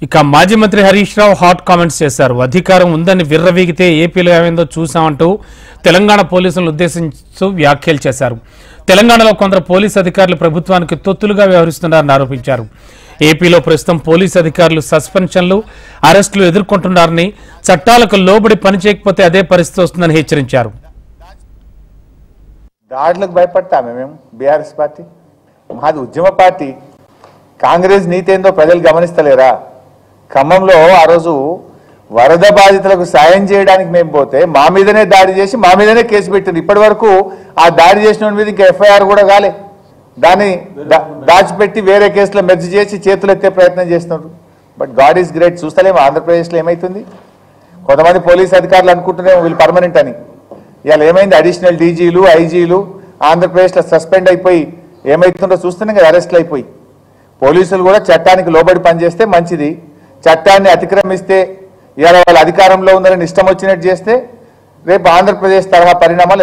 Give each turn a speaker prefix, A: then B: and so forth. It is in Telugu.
A: ఇక మాజీ మంత్రి హరీష్ రావు హాట్ కామెంట్స్ చేశారు. అధికారం ఉందని విర్రవీగితే ఏపీలో ఏమైందో చూసామంటూ తెలంగాణ పోలీసులను ఉద్దేశించు వ్యాఖ్యలు చేశారు. తెలంగాణలో కొందరు పోలీసు అధికారులు ప్రభుత్వానికి తొత్తులుగా వ్యవహరిస్తున్నారని ఆరోపించారు. ఏపీలో ప్రస్తుతం పోలీసు అధికారులు సస్పెన్షన్లు, అరెస్టులు ఎదుర్కొంటున్నారని, చట్టాలకు లోబడి పనిచేయకపోతే అదే పరిస్థితి వస్తుందని హెచ్చరించారు.
B: దాడులకు భయపడతామే మేము బీఆర్ఎస్ పార్టీ, మాది ఉద్యమ పార్టీ. కాంగ్రెస్ నీతి ఏందో ప్రజలు గమనిస్తలేరా? ఖమ్మంలో ఆ రోజు వరద బాధితులకు సాయం చేయడానికి మేము పోతే మా మీదనే దాడి చేసి మా మీదనే కేసు పెట్టింది. ఇప్పటి వరకు ఆ దాడి చేసిన మీద ఇంకా ఎఫ్ఐఆర్ కూడా కాలే. దాన్ని దాచిపెట్టి వేరే కేసులో మెర్జ్ చేసి చేతులు ఎత్తే ప్రయత్నం చేస్తున్నారు. But god is great. చూస్తలేము ఆంధ్రప్రదేశ్లో ఏమవుతుంది. కొంతమంది పోలీస్ అధికారులు అనుకుంటున్నాము వీళ్ళు పర్మనెంట్ అని. ఇవాళ ఏమైంది? అడిషనల్ డీజీలు, ఐజీలు ఆంధ్రప్రదేశ్లో సస్పెండ్ అయిపోయి ఏమవుతుందో చూస్తున్నాం కదా, అరెస్టులు అయిపోయి. పోలీసులు కూడా చట్టానికి లోబడి పనిచేస్తే మంచిది. చట్టాన్ని అతిక్రమిస్తే ఇవాళ వాళ్ళ అధికారంలో ఉందని ఇష్టం వచ్చినట్టు చేస్తే రేపు ఆంధ్రప్రదేశ్ తరహా పరిణామాలు